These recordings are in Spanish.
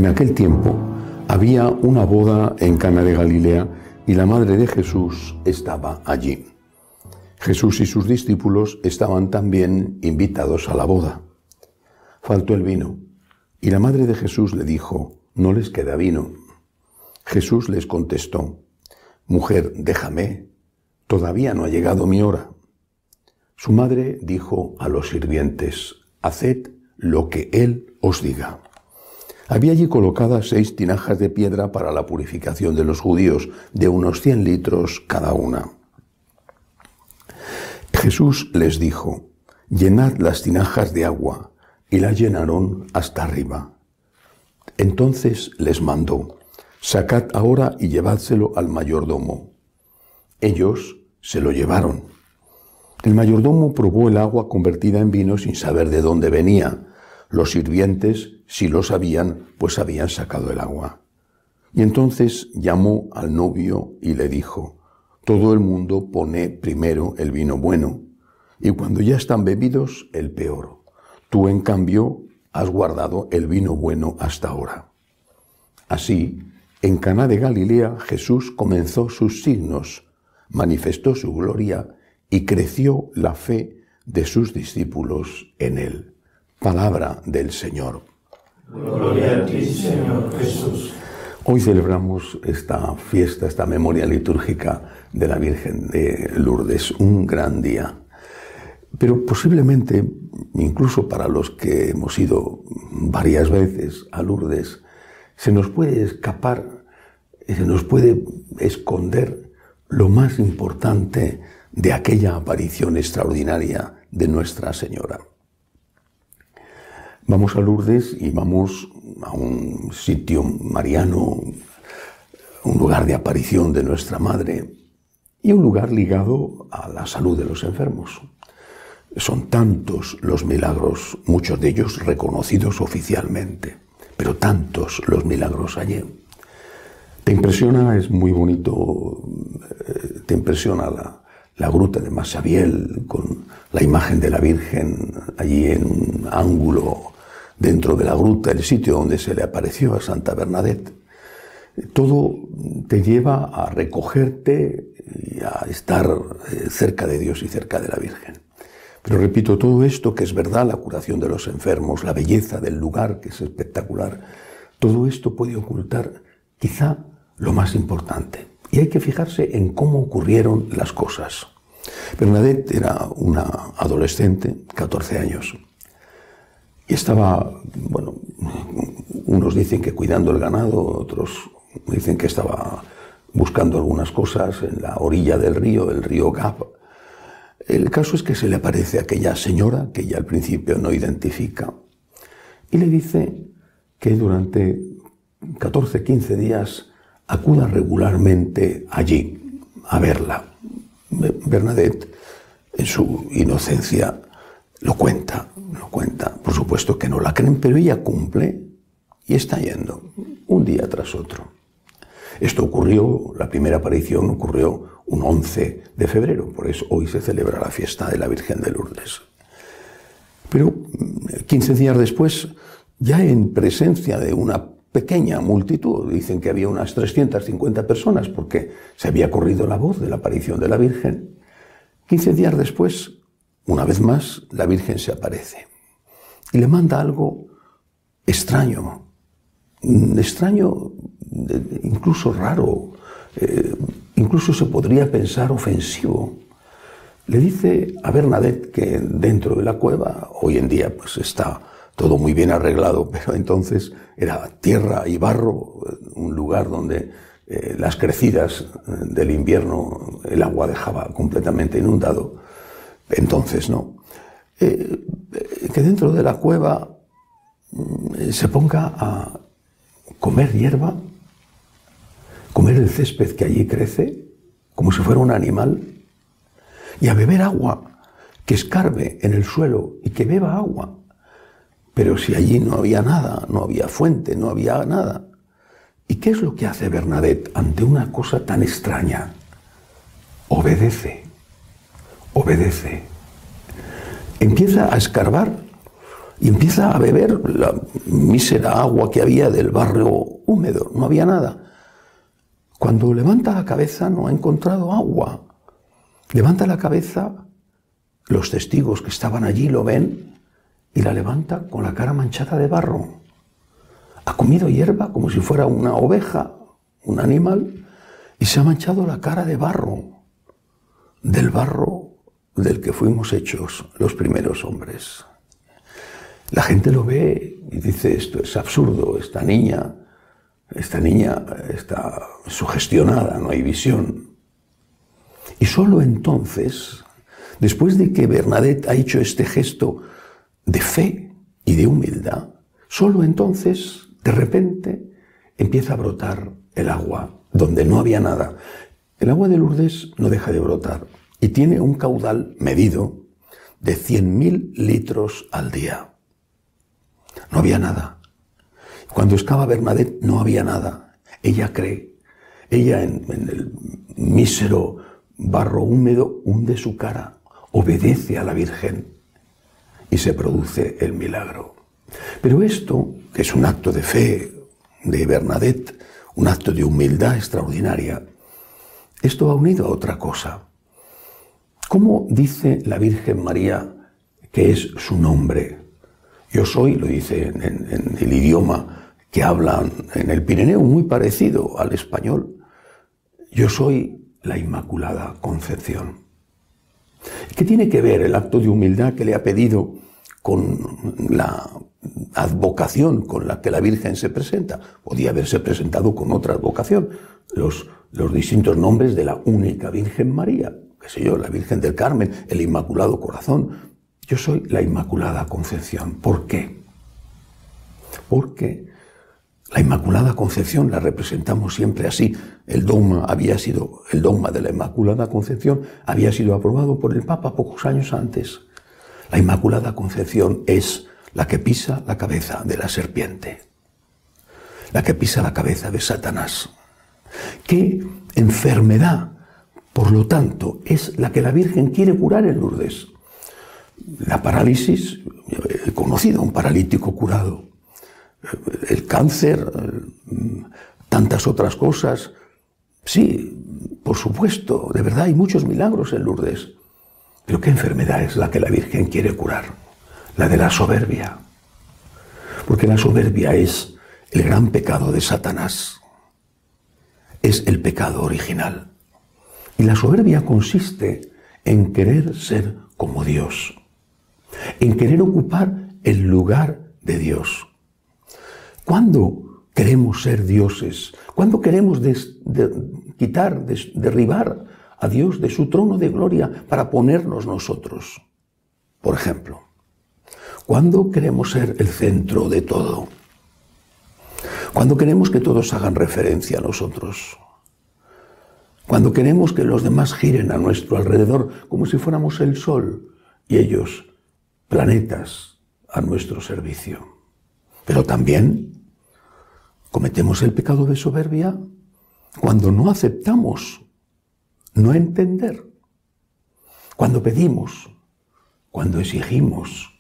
En aquel tiempo había una boda en Cana de Galilea y la madre de Jesús estaba allí. Jesús y sus discípulos estaban también invitados a la boda. Faltó el vino y la madre de Jesús le dijo: «No les queda vino». Jesús les contestó: «Mujer, déjame, todavía no ha llegado mi hora». Su madre dijo a los sirvientes: «Haced lo que él os diga». Había allí colocadas 6 tinajas de piedra para la purificación de los judíos, de unos 100 litros cada una. Jesús les dijo: «Llenad las tinajas de agua», y las llenaron hasta arriba. Entonces les mandó: «Sacad ahora y llevádselo al mayordomo». Ellos se lo llevaron. El mayordomo probó el agua convertida en vino sin saber de dónde venía. Los sirvientes sí lo sabían, pues habían sacado el agua. Y entonces llamó al novio y le dijo: «Todo el mundo pone primero el vino bueno, y cuando ya están bebidos, el peor. Tú, en cambio, has guardado el vino bueno hasta ahora». Así, en Caná de Galilea, Jesús comenzó sus signos, manifestó su gloria y creció la fe de sus discípulos en él. Palabra del Señor. Gloria a ti, Señor Jesús. Hoy celebramos esta fiesta, esta memoria litúrgica de la Virgen de Lourdes, un gran día. Pero posiblemente, incluso para los que hemos ido varias veces a Lourdes, se nos puede escapar, se nos puede esconder lo más importante de aquella aparición extraordinaria de Nuestra Señora. Vamos a Lourdes y vamos a un sitio mariano, un lugar de aparición de nuestra Madre y un lugar ligado a la salud de los enfermos. Son tantos los milagros, muchos de ellos reconocidos oficialmente, pero tantos los milagros allí. Te impresiona, es muy bonito, te impresiona la gruta de Massabielle con la imagen de la Virgen allí en un ángulo dentro de la gruta, el sitio donde se le apareció a Santa Bernadette. Todo te lleva a recogerte y a estar cerca de Dios y cerca de la Virgen. Pero repito, todo esto que es verdad, la curación de los enfermos, la belleza del lugar que es espectacular, todo esto puede ocultar quizá lo más importante. Y hay que fijarse en cómo ocurrieron las cosas. Bernadette era una adolescente, 14 años, y estaba, bueno, unos dicen que cuidando el ganado, otros dicen que estaba buscando algunas cosas en la orilla del río, el río Gap. El caso es que se le aparece a aquella señora, que ella al principio no identifica, y le dice que durante 14, 15 días acuda regularmente allí a verla. Bernadette, en su inocencia, lo cuenta. Por supuesto que no la creen, pero ella cumple y está yendo un día tras otro. Esto ocurrió, la primera aparición ocurrió un 11 de febrero, por eso hoy se celebra la fiesta de la Virgen de Lourdes. Pero 15 días después, ya en presencia de una pequeña multitud, dicen que había unas 350 personas porque se había corrido la voz de la aparición de la Virgen. 15 días después, una vez más, la Virgen se aparece y le manda algo extraño, incluso raro, incluso se podría pensar ofensivo. Le dice a Bernadette que dentro de la cueva, hoy en día pues está todo muy bien arreglado, pero entonces era tierra y barro, un lugar donde las crecidas del invierno el agua dejaba completamente inundado. Entonces no. Que dentro de la cueva se ponga a comer hierba, comer el césped que allí crece, como si fuera un animal, y a beber agua, que escarbe en el suelo y que beba agua. Pero si allí no había nada, no había fuente, no había nada. ¿Y qué es lo que hace Bernadette ante una cosa tan extraña? Obedece. Empieza a escarbar y empieza a beber la mísera agua que había del barro húmedo. No había nada. Cuando levanta la cabeza no ha encontrado agua. Levanta la cabeza, los testigos que estaban allí lo ven y la levanta con la cara manchada de barro. Ha comido hierba como si fuera una oveja, un animal, y se ha manchado la cara de barro, del barro del que fuimos hechos los primeros hombres. La gente lo ve y dice, esto es absurdo, esta niña está sugestionada, no hay visión. Y solo entonces, después de que Bernadette ha hecho este gesto de fe y de humildad, solo entonces, de repente, empieza a brotar el agua donde no había nada. El agua de Lourdes no deja de brotar y tiene un caudal medido de 100.000 litros al día. No había nada. Cuando excava Bernadette no había nada. Ella cree. Ella en el mísero barro húmedo hunde su cara, obedece a la Virgen y se produce el milagro. Pero esto, que es un acto de fe de Bernadette, un acto de humildad extraordinaria, esto va unido a otra cosa. ¿Cómo dice la Virgen María que es su nombre? Yo soy, lo dice en el idioma que hablan en el Pirineo, muy parecido al español. Yo soy la Inmaculada Concepción. ¿Qué tiene que ver el acto de humildad que le ha pedido con la advocación con la que la Virgen se presenta? Podía haberse presentado con otra advocación, los distintos nombres de la única Virgen María, qué sé yo, la Virgen del Carmen, el Inmaculado Corazón. Yo soy la Inmaculada Concepción. ¿Por qué? Porque la Inmaculada Concepción la representamos siempre así. El dogma de la Inmaculada Concepción había sido aprobado por el Papa pocos años antes. La Inmaculada Concepción es la que pisa la cabeza de la serpiente, la que pisa la cabeza de Satanás. ¿Qué enfermedad, por lo tanto, es la que la Virgen quiere curar en Lourdes? La parálisis, he conocido a un paralítico curado. El cáncer, tantas otras cosas. Sí, por supuesto, de verdad hay muchos milagros en Lourdes. Pero ¿qué enfermedad es la que la Virgen quiere curar? La de la soberbia. Porque la soberbia es el gran pecado de Satanás. Es el pecado original. Y la soberbia consiste en querer ser como Dios, en querer ocupar el lugar de Dios. ¿Cuándo queremos ser dioses? ¿Cuándo queremos derribar a Dios de su trono de gloria para ponernos nosotros? Por ejemplo, ¿cuándo queremos ser el centro de todo? ¿Cuándo queremos que todos hagan referencia a nosotros? Cuando queremos que los demás giren a nuestro alrededor como si fuéramos el sol y ellos planetas a nuestro servicio. Pero también cometemos el pecado de soberbia cuando no aceptamos no entender, cuando pedimos, cuando exigimos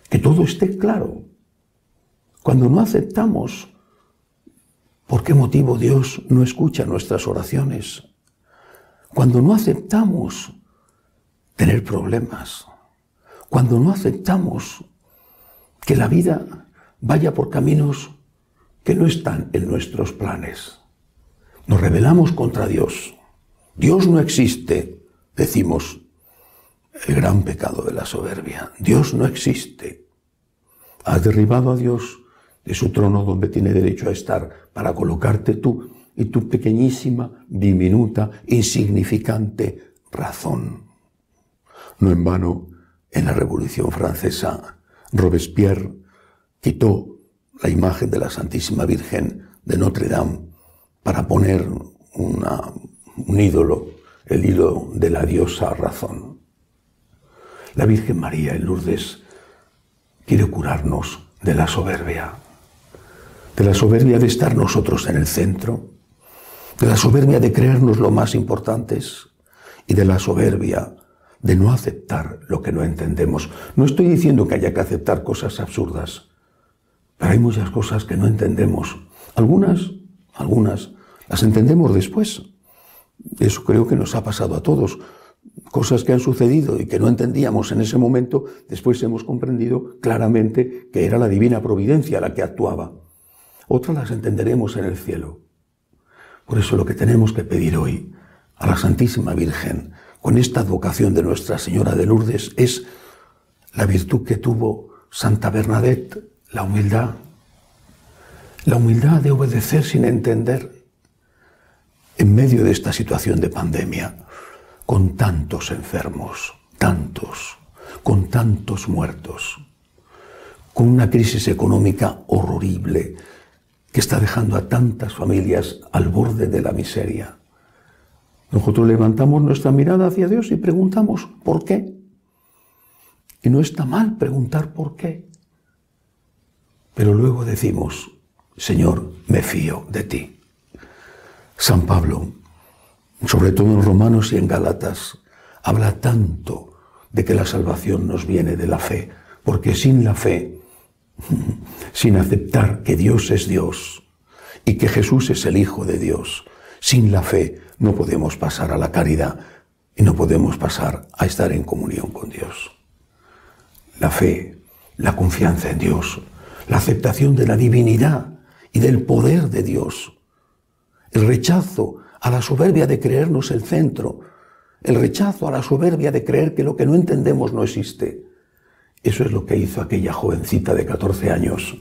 que todo esté claro, cuando no aceptamos por qué motivo Dios no escucha nuestras oraciones, cuando no aceptamos tener problemas, cuando no aceptamos que la vida vaya por caminos que no están en nuestros planes. Nos rebelamos contra Dios. Dios no existe, decimos, el gran pecado de la soberbia. Dios no existe. Has derribado a Dios de su trono donde tiene derecho a estar para colocarte tú y tu pequeñísima, diminuta, insignificante razón. No en vano, en la Revolución Francesa, Robespierre quitó la imagen de la Santísima Virgen de Notre Dame para poner un ídolo, el ídolo de la diosa razón. La Virgen María en Lourdes quiere curarnos de la soberbia de estar nosotros en el centro, de la soberbia de creernos lo más importantes y de la soberbia de no aceptar lo que no entendemos. No estoy diciendo que haya que aceptar cosas absurdas, pero hay muchas cosas que no entendemos. Algunas las entendemos después. Eso creo que nos ha pasado a todos. Cosas que han sucedido y que no entendíamos en ese momento, después hemos comprendido claramente que era la divina providencia la que actuaba. Otras las entenderemos en el cielo. Por eso lo que tenemos que pedir hoy a la Santísima Virgen, con esta advocación de Nuestra Señora de Lourdes, es la virtud que tuvo Santa Bernadette, la humildad. La humildad de obedecer sin entender en medio de esta situación de pandemia, con tantos enfermos, con tantos muertos, con una crisis económica horrible que está dejando a tantas familias al borde de la miseria. Nosotros levantamos nuestra mirada hacia Dios y preguntamos ¿por qué? Y no está mal preguntar por qué. Pero luego decimos, Señor, me fío de ti. San Pablo, sobre todo en Romanos y en Gálatas, habla tanto de que la salvación nos viene de la fe, porque sin la fe, sin aceptar que Dios es Dios y que Jesús es el Hijo de Dios, sin la fe no podemos pasar a la caridad y no podemos pasar a estar en comunión con Dios. La fe, la confianza en Dios, la aceptación de la divinidad y del poder de Dios, el rechazo a la soberbia de creernos el centro, el rechazo a la soberbia de creer que lo que no entendemos no existe. Eso es lo que hizo aquella jovencita de 14 años,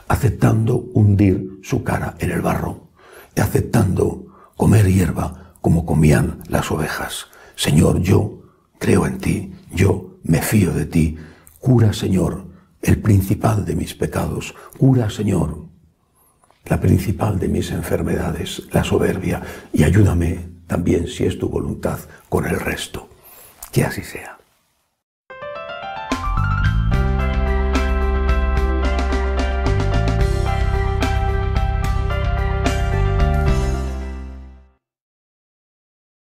aceptando hundir su cara en el barro y aceptando comer hierba como comían las ovejas. Señor, yo creo en ti, yo me fío de ti. Cura, Señor, el principal de mis pecados. Cura, Señor, la principal de mis enfermedades, la soberbia. Y ayúdame también, si es tu voluntad, con el resto. Que así sea.